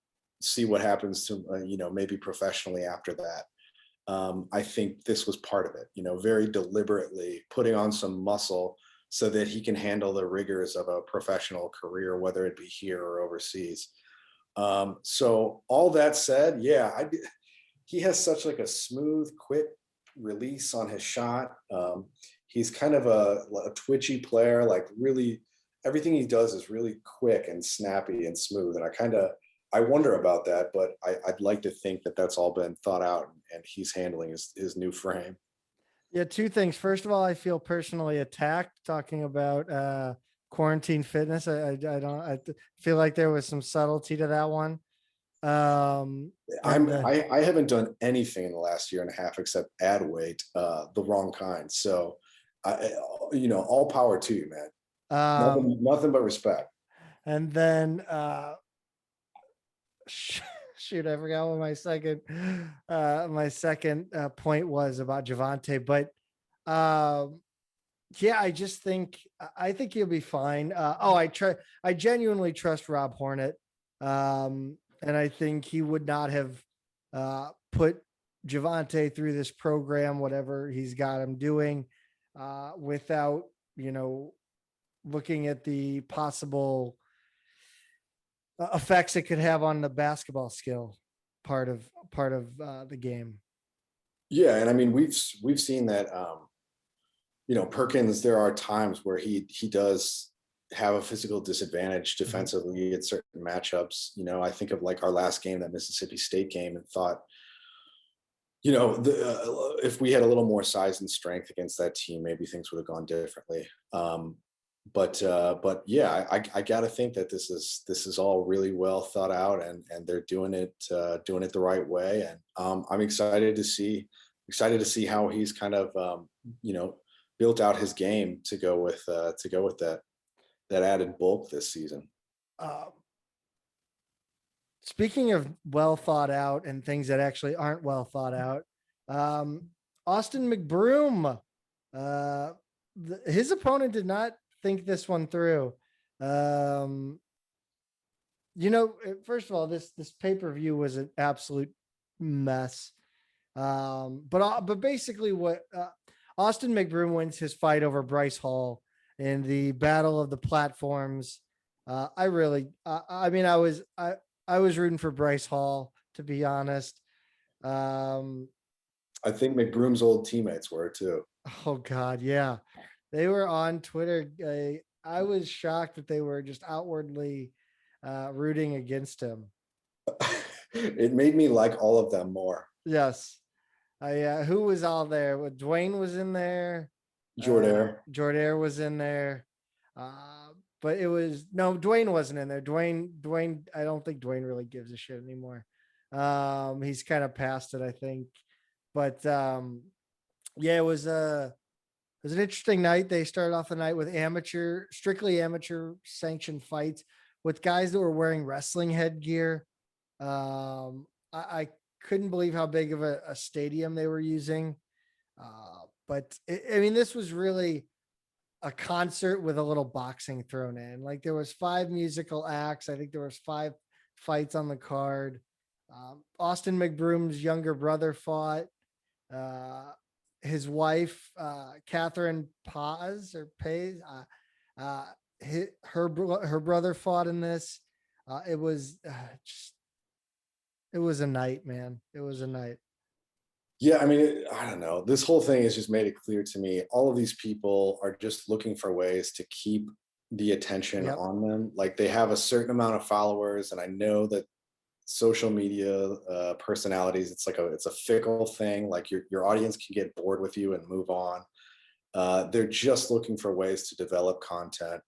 see what happens to, maybe professionally after that. I think this was part of it, very deliberately putting on some muscle so that he can handle the rigors of a professional career, whether it be here or overseas. So all that said, yeah, he has such like a smooth, quick release on his shot. He's kind of a twitchy player, like really everything he does is really quick and snappy and smooth. And I wonder about that, but I'd like to think that that's all been thought out and he's handling his new frame. Yeah, two things. First of all, I feel personally attacked talking about quarantine fitness. I feel like there was some subtlety to that one. And I haven't done anything in the last year and a half except add weight, the wrong kind. So all power to you, man. Nothing but respect. and then shoot, I forgot what my second point was about Javonte, but Yeah, I think he'll be fine. I genuinely trust Rob Hornet. And I think he would not have put Javonte through this program, whatever he's got him doing, without, you know, looking at the possible effects it could have on the basketball skill part of the game. Yeah, and I mean we've seen that Perkins, there are times where he does have a physical disadvantage defensively at certain matchups. I think of like our last game, that Mississippi State game, and thought, if we had a little more size and strength against that team, maybe things would have gone differently. But yeah, I got to think that this is all really well thought out, and they're doing it the right way, and I'm excited to see how he's kind of built out his game to go with that added bulk this season. Uh, Speaking of well thought out and things that actually aren't well thought out, Austin McBroom, his opponent did not think this one through. First of all, this pay-per-view was an absolute mess. But basically, what Austin McBroom wins his fight over Bryce Hall in the battle of the platforms. I was rooting for Bryce Hall, to be honest. I think McBroom's old teammates were too. Oh God, yeah, they were on Twitter. I was shocked that they were just outwardly rooting against him. It made me like all of them more. Yes. Who was all there? Dwayne was in there. Jordair was in there. But Dwayne wasn't in there. Dwayne, I don't think Dwayne really gives a shit anymore. He's kind of past it, I think. But yeah, it was an interesting night. They started off the night with strictly amateur sanctioned fights with guys that were wearing wrestling headgear. I couldn't believe how big of a stadium they were using. This was really a concert with a little boxing thrown in. Like, there was 5 musical acts. I think there was 5 fights on the card. Austin McBroom's younger brother fought. His wife, Catherine Paz or Pays, her brother fought in this. It was a night, man. It was a night. Yeah, I mean, I don't know. This whole thing has just made it clear to me. All of these people are just looking for ways to keep the attention on them. Like, they have a certain amount of followers, and I know that social media personalities, it's a fickle thing. Like, your audience can get bored with you and move on. They're just looking for ways to develop content.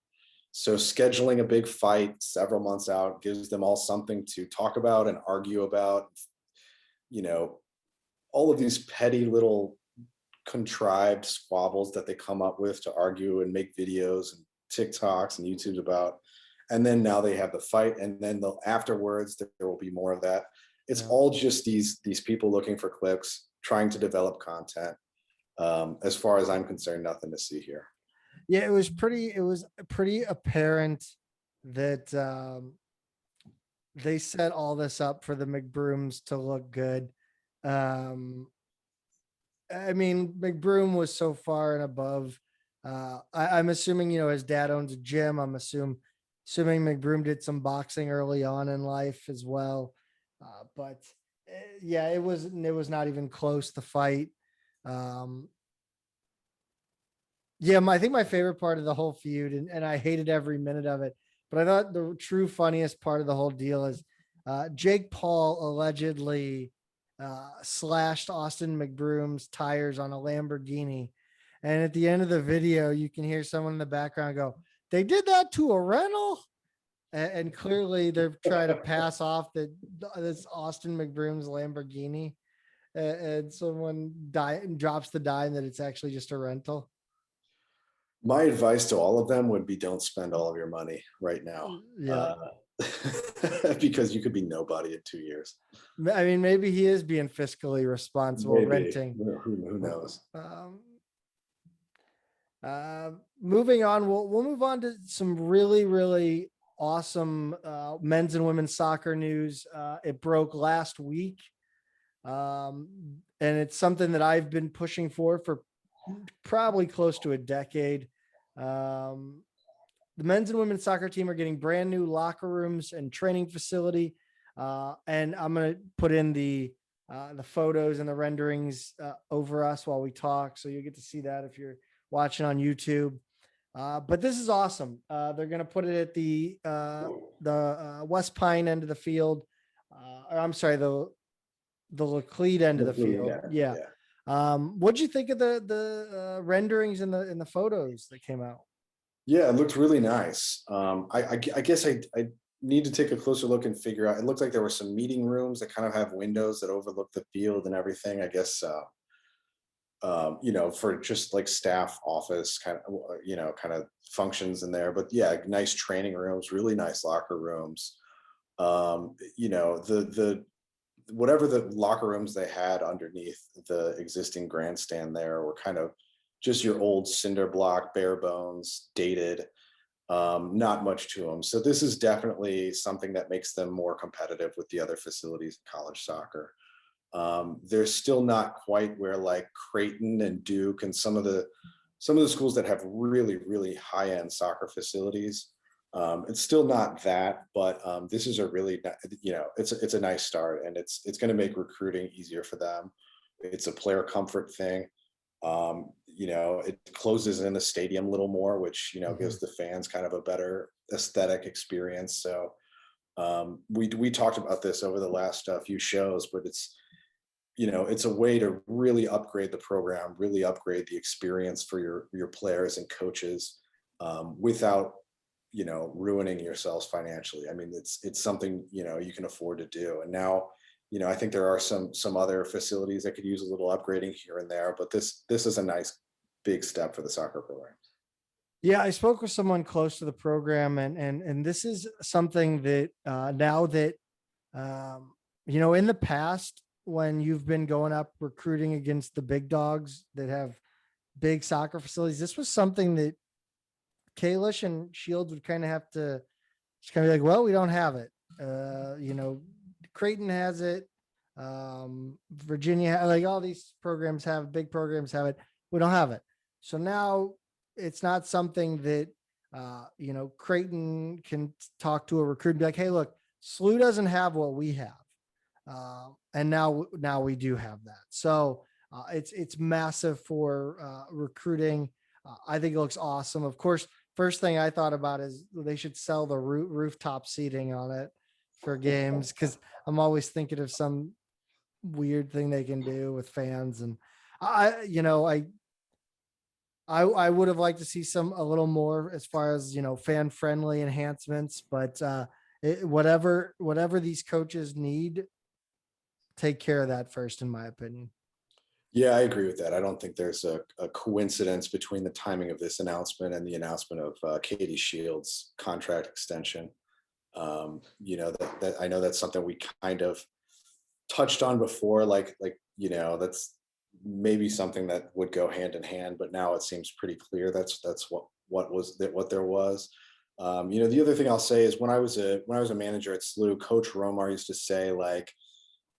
So scheduling a big fight several months out gives them all something to talk about and argue about. All of these petty little contrived squabbles that they come up with to argue and make videos and TikToks and YouTubes about. And then now they have the fight, and then afterwards there will be more of that. It's all just these people looking for clicks, trying to develop content. As far as I'm concerned, nothing to see here. Yeah, it was pretty apparent that they set all this up for the McBrooms to look good. McBroom was so far and above. I'm assuming, his dad owns a gym. I'm assuming McBroom did some boxing early on in life as well. It was not even close, the fight. I think my favorite part of the whole feud, and I hated every minute of it, but I thought the true funniest part of the whole deal is Jake Paul allegedly slashed Austin McBroom's tires on a Lamborghini. And at the end of the video, you can hear someone in the background go, "They did that to a rental?" And clearly they're trying to pass off that this Austin McBroom's Lamborghini. And someone drops the dime that it's actually just a rental. My advice to all of them would be, don't spend all of your money right now. Yeah. Because you could be nobody in 2 years. I mean, maybe he is being fiscally responsible, renting. Who knows? Moving on, we'll move on to some really, really awesome men's and women's soccer news. It broke last week. And it's something that I've been pushing for probably close to a decade. The men's and women's soccer team are getting brand new locker rooms and training facility. And I'm going to put in the photos and the renderings over us while we talk. So you'll get to see that if you're watching on YouTube. But this is awesome. They're going to put it at the West Pine end of the field. Or I'm sorry, the Laclede end of the field. Yeah. What'd you think of the renderings and the photos that came out? Yeah, it looked really nice. I guess I need to take a closer look and figure out. It looked like there were some meeting rooms that kind of have windows that overlook the field and everything. I guess for just like staff office kind of kind of functions in there. But yeah, nice training rooms, really nice locker rooms. The whatever the locker rooms they had underneath the existing grandstand there were kind of just your old cinder block, bare bones, dated, not much to them. So this is definitely something that makes them more competitive with the other facilities in college soccer. They're still not quite where like Creighton and Duke and some of the schools that have really, really high-end soccer facilities. It's still not that, but this is a really, it's a nice start, and it's going to make recruiting easier for them. It's a player comfort thing. It closes in the stadium a little more, which gives the fans kind of a better aesthetic experience. So we talked about this over the last few shows, but it's a way to really upgrade the program, really upgrade the experience for your players and coaches without ruining yourselves financially. I mean, it's something you can afford to do. And now I think there are some other facilities that could use a little upgrading here and there, but this is a nice big step for the soccer program. Yeah, I spoke with someone close to the program, and this is something that now that in the past, when you've been going up recruiting against the big dogs that have big soccer facilities, this was something that Kalish and Shields would kind of have to just kind of be like, well, we don't have it. Creighton has it. Virginia, like all these programs have, big programs have it. We don't have it. So now it's not something that, Creighton can talk to a recruit and be like, hey, look, SLU doesn't have what we have. And now we do have that. So it's massive for recruiting. I think it looks awesome. Of course, first thing I thought about is they should sell the rooftop seating on it for games, because I'm always thinking of some weird thing they can do with fans. And I would have liked to see a little more as far as, fan friendly enhancements, but whatever these coaches need, take care of that first, in my opinion. Yeah, I agree with that. I don't think there's a coincidence between the timing of this announcement and the announcement of Katie Shields' contract extension. That I know that's something we kind of touched on before, that's maybe something that would go hand in hand, but now it seems pretty clear that's what there was. The other thing I'll say is when I was a manager at SLU, Coach Romar used to say, like,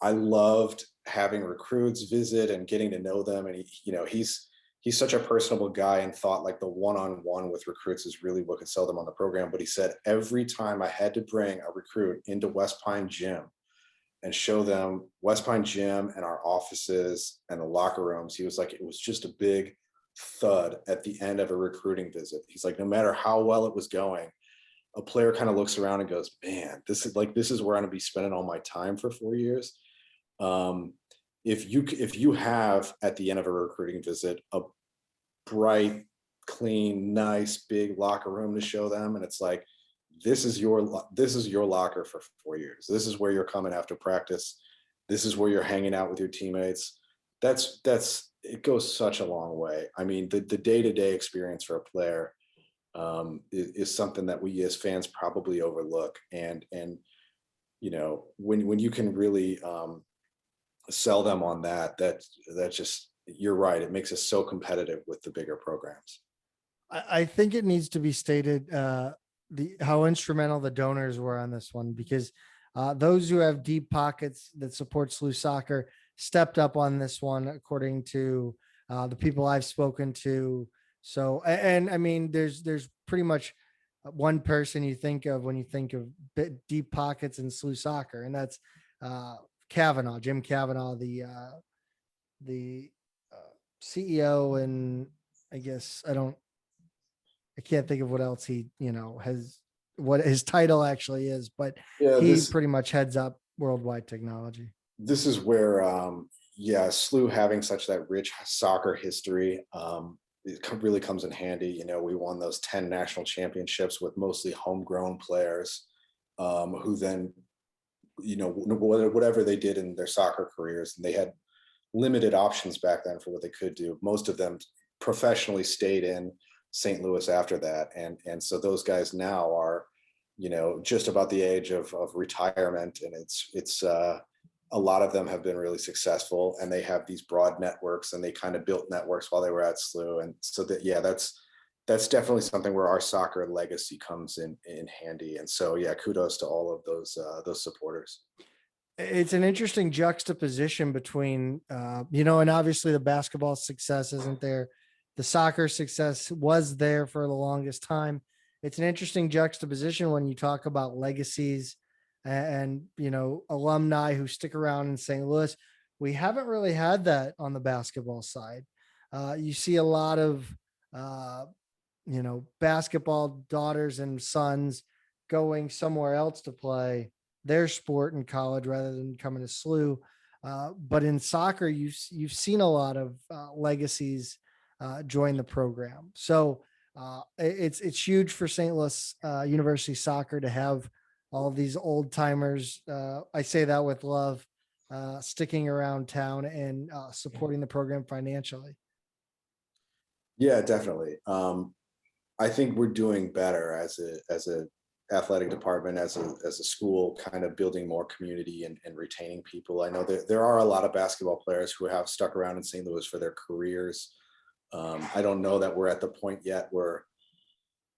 I loved having recruits visit and getting to know them. And he's such a personable guy and thought like the one-on-one with recruits is really what could sell them on the program. But he said, every time I had to bring a recruit into West Pine Gym and show them West Pine Gym and our offices and the locker rooms, he was like, it was just a big thud at the end of a recruiting visit. He's like, no matter how well it was going, a player kind of looks around and goes, man, this is where I'm going to be spending all my time for 4 years. If you have at the end of a recruiting visit a bright, clean, nice, big locker room to show them, and it's like, this is your locker for 4 years. This is where you're coming after practice. This is where you're hanging out with your teammates. It goes such a long way. I mean, the day-to-day experience for a player is something that we as fans probably overlook. And when you can really sell them on that just, you're right, it makes us so competitive with the bigger programs. I think it needs to be stated how instrumental the donors were on this one, because those who have deep pockets that support SLU soccer stepped up on this one, according to the people I've spoken to. So, and I mean, there's pretty much one person you think of when you think of deep pockets in SLU soccer, and that's Jim Kavanaugh, the CEO, and I guess I can't think of what else he, has, what his title actually is, but Yeah, he pretty much heads up worldwide technology. this is where yeah, SLU having such that rich soccer history, really comes in handy. We won those 10 national championships with mostly homegrown players, who then, whatever they did in their soccer careers, and they had limited options back then for what they could do. Most of them professionally stayed in St. Louis after that, and so those guys now are, just about the age of retirement, and it's a lot of them have been really successful, and they have these broad networks, and they kind of built networks while they were at SLU, and so that, yeah, that's definitely something where our soccer legacy comes in handy. And so, yeah, kudos to all of those supporters. It's an interesting juxtaposition between, and obviously the basketball success isn't there. The soccer success was there for the longest time. It's an interesting juxtaposition when you talk about legacies and, alumni who stick around in St. Louis. We haven't really had that on the basketball side. You see a lot of, basketball daughters and sons going somewhere else to play their sport in college rather than coming to SLU. But in soccer, you've seen a lot of legacies join the program. So it's huge for St. Louis University soccer to have all of these old timers. I say that with love, sticking around town and supporting the program financially. Yeah, definitely. I think we're doing better as a athletic department, as a school, kind of building more community and retaining people. I know that there are a lot of basketball players who have stuck around in St. Louis for their careers. I don't know that we're at the point yet where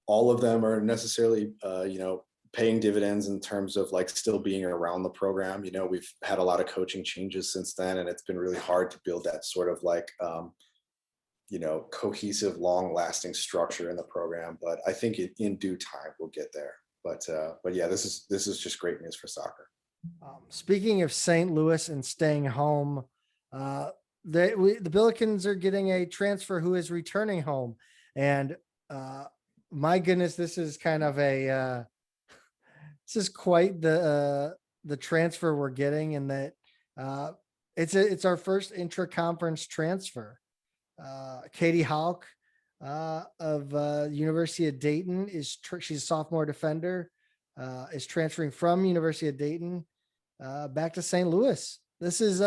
all of them are necessarily, paying dividends in terms of like still being around the program. We've had a lot of coaching changes since then, and it's been really hard to build that sort of like, cohesive, long-lasting structure in the program. But I think in due time we'll get there. But yeah, this is just great news for soccer. Speaking of St. Louis and staying home, the Billikens are getting a transfer who is returning home, and my goodness, this is kind of this is quite the transfer we're getting, in that it's our first intra-conference transfer. Katie Houck of University of Dayton she's a sophomore defender, is transferring from University of Dayton back to St. Louis. This is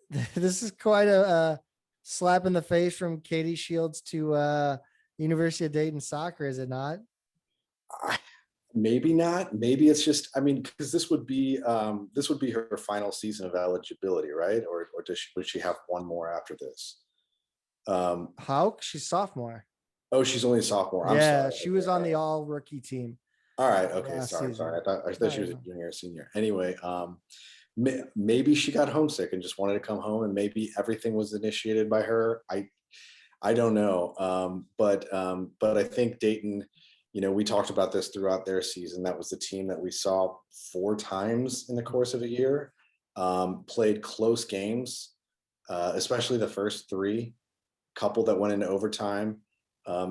this is quite a slap in the face from Katie Shields to University of Dayton soccer, is it not? Maybe not. Maybe it's just, I mean, because this would be her final season of eligibility, right? Or would she have one more after this? Houck, she's sophomore. Oh, she's only a sophomore. I'm Yeah, sorry. she was on the all rookie team. All right. Okay. last Sorry. season. I thought she was a junior or senior. Anyway, maybe she got homesick and just wanted to come home, and maybe everything was initiated by her. I don't know. But I think Dayton, we talked about this throughout their season. That was the team that we saw 4 times in the course of a year, played close games, especially the first 3, couple that went into overtime.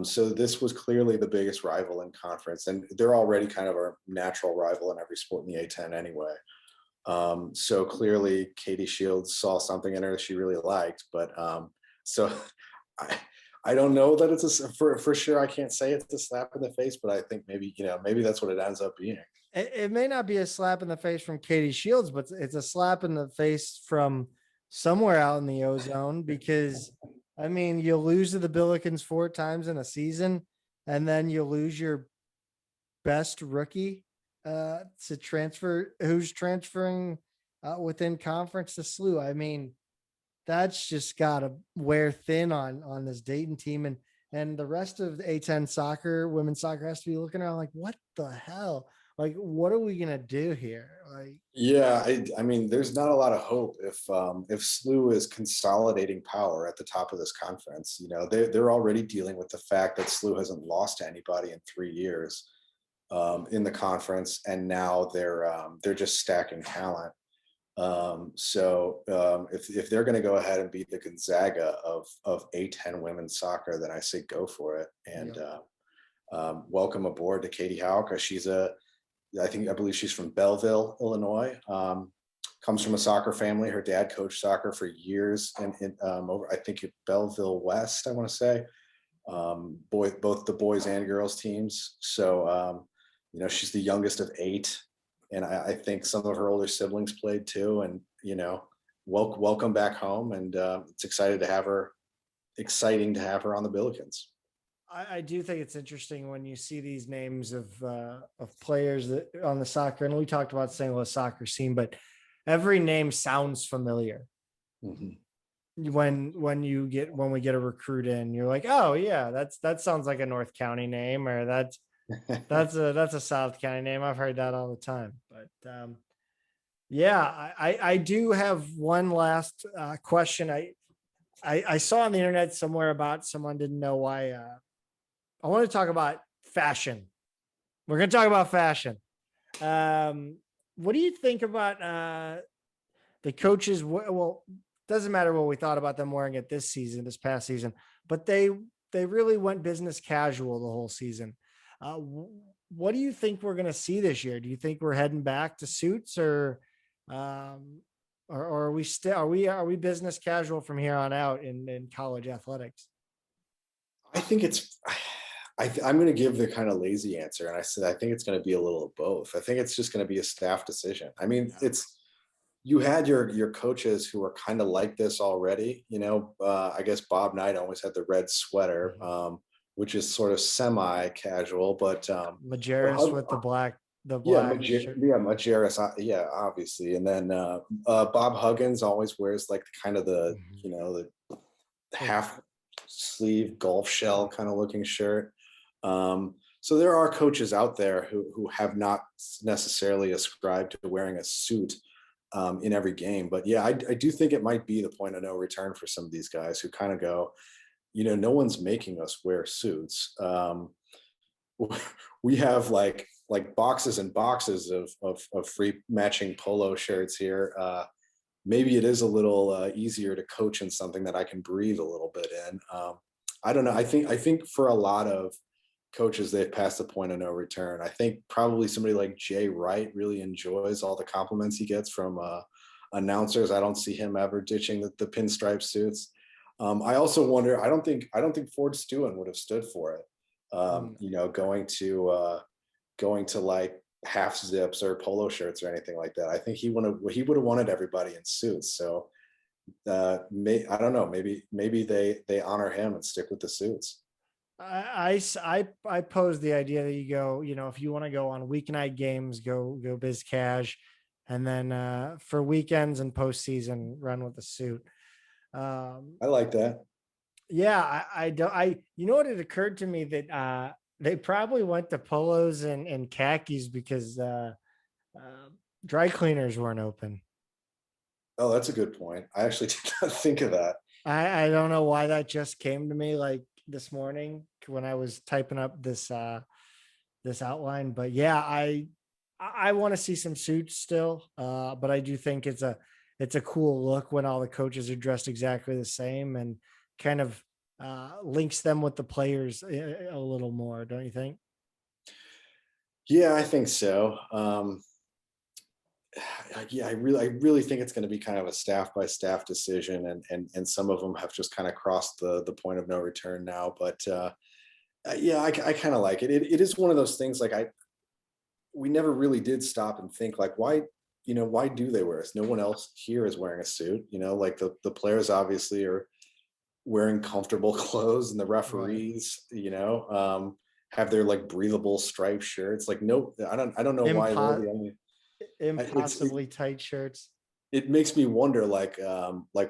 So this was clearly the biggest rival in conference, and they're already kind of our natural rival in every sport in the A10 anyway. So clearly Katie Shields saw something in her she really liked, but so I don't know that it's for sure. I can't say it's a slap in the face, but I think maybe that's what it ends up being. It may not be a slap in the face from Katie Shields, but it's a slap in the face from somewhere out in the ozone, because I mean, you lose to the Billikens 4 times in a season, and then you lose your best rookie to transfer, who's transferring within conference to SLU. I mean, that's just got to wear thin on this Dayton team. And and the rest of the A10 soccer, women's soccer has to be looking around like, what the hell? Like, what are we gonna do here? Like, Yeah, I mean, there's not a lot of hope if SLU is consolidating power at the top of this conference. You know, they're already dealing with the fact that SLU hasn't lost to anybody in 3 years in the conference, and now they're just stacking talent. If they're going to go ahead and beat the Gonzaga of A10 women's soccer, then I say go for it. And yep. welcome aboard to Katie Houck. I believe she's from Belleville, Illinois. Comes from a soccer family. Her dad coached soccer for years, and over I think at Belleville West, I want to say, both the boys and girls teams. So you know, she's the youngest of 8, and I think some of her older siblings played too. And you know, welcome back home, and it's exciting to have her on the Billikens. I do think it's interesting when you see these names of players that on the soccer, and we talked about St. Louis soccer scene, but every name sounds familiar. Mm-hmm. When we get a recruit in, you're like, oh yeah, that sounds like a North County name, or that's a South County name. I've heard that all the time. But yeah, I do have one last question. I saw on the internet somewhere about someone didn't know why. I want to talk about fashion. We're going to talk about fashion. What do you think about the coaches? Well, doesn't matter what we thought about them wearing it this past season, but they really went business casual the whole season. What do you think we're going to see this year? Do you think we're heading back to suits, or are we still are we business casual from here on out in college athletics? I think I'm going to give the kind of lazy answer, and I said I think it's going to be a little of both. I think it's just going to be a staff decision. I mean, you had your coaches who were kind of like this already. You know, I guess Bob Knight always had the red sweater, which is sort of semi-casual, but Majerus with the black shirt. Majerus, yeah, obviously, and then Bob Huggins always wears like the half sleeve golf shell kind of looking shirt. So there are coaches out there who have not necessarily ascribed to wearing a suit in every game. But yeah, I do think it might be the point of no return for some of these guys who kind of go, you know, no one's making us wear suits. We have like boxes and boxes of free matching polo shirts here. Maybe it is a little easier to coach in something that I can breathe a little bit in. I don't know. I think for a lot of coaches, they've passed the point of no return. I think probably somebody like Jay Wright really enjoys all the compliments he gets from announcers. I don't see him ever ditching the pinstripe suits. I also wonder. I don't think Ford Stewart would have stood for it. You know, going to like half zips or polo shirts or anything like that. I think he would have wanted everybody in suits. So I don't know. Maybe they honor him and stick with the suits. I pose the idea that you go, you know, if you want to go on weeknight games, go biz cash, and then for weekends and postseason, run with a suit. I like that. Yeah, I don't. You know what? It occurred to me that they probably went to polos and khakis because dry cleaners weren't open. Oh, that's a good point. I actually did not think of that. I don't know why that just came to me like this morning when I was typing up this outline. But yeah, I want to see some suits still. But I do think it's a cool look when all the coaches are dressed exactly the same and kind of links them with the players a little more, don't you think? Yeah, I think so. Yeah, I really think it's going to be kind of a staff by staff decision, and some of them have just kind of crossed the point of no return now. But yeah, I kind of like it. It is one of those things like we never really did stop and think like why do they wear this? No one else here is wearing a suit. You know, like the players obviously are wearing comfortable clothes, and the referees, right, you know, have their like breathable striped shirts. Like no, I don't know why they're the only impossibly tight shirts. it makes me wonder like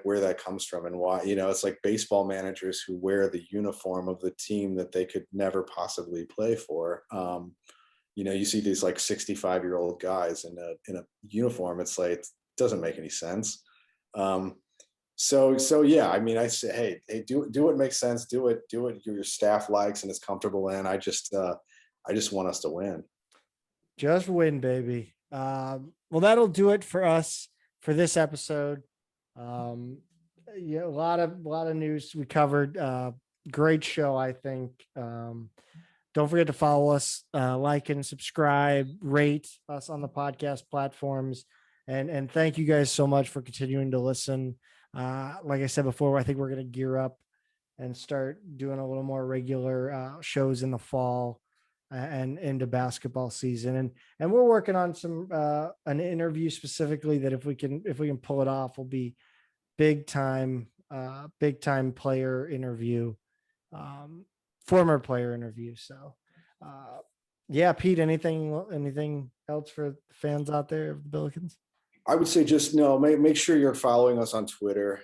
where that comes from and why, it's like baseball managers who wear the uniform of the team that they could never possibly play for. You see these like 65-year-old guys in a uniform. It's like, it doesn't make any sense. So yeah, I mean, I say, hey, do what makes sense. Do what your staff likes and is comfortable in. I just want us to win. Just win, baby. Well, that'll do it for us for this episode. Yeah, a lot of news we covered. Great show, I think. Don't forget to follow us, like and subscribe, rate us on the podcast platforms, and thank you guys so much for continuing to listen. Like I said before, I think we're going to gear up and start doing a little more regular shows in the fall and into basketball season. And we're working on some an interview specifically that if we can pull it off, will be big time player interview, former player interview. So yeah, Pete, anything else for fans out there of the Billikens? I would say just no. Make sure you're following us on Twitter,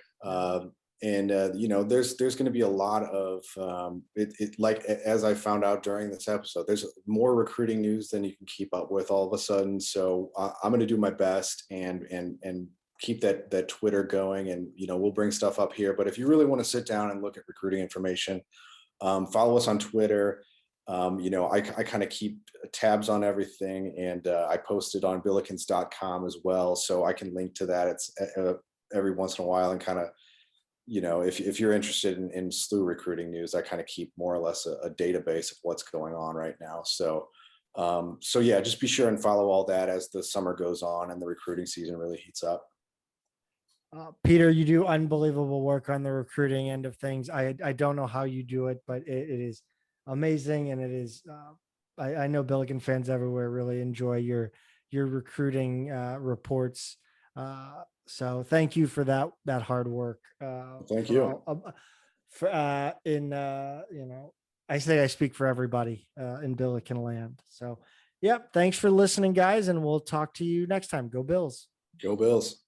and there's going to be a lot of like as I found out during this episode, there's more recruiting news than you can keep up with all of a sudden. So I'm going to do my best and keep that Twitter going, and we'll bring stuff up here. But if you really want to sit down and look at recruiting information, follow us on Twitter. I kind of keep tabs on everything, and I post it on Billikens.com as well, so I can link to that. It's every once in a while, and kind of, if you're interested in SLU recruiting news, I kind of keep more or less a database of what's going on right now. So yeah, just be sure and follow all that as the summer goes on and the recruiting season really heats up. Peter, you do unbelievable work on the recruiting end of things. I don't know how you do it, but it is amazing. And it is, I know Billiken fans everywhere really enjoy your recruiting reports. So thank you for that hard work. Thank you. I say I speak for everybody in Billiken land. So, yep. Thanks for listening, guys. And we'll talk to you next time. Go Bills. Go Bills.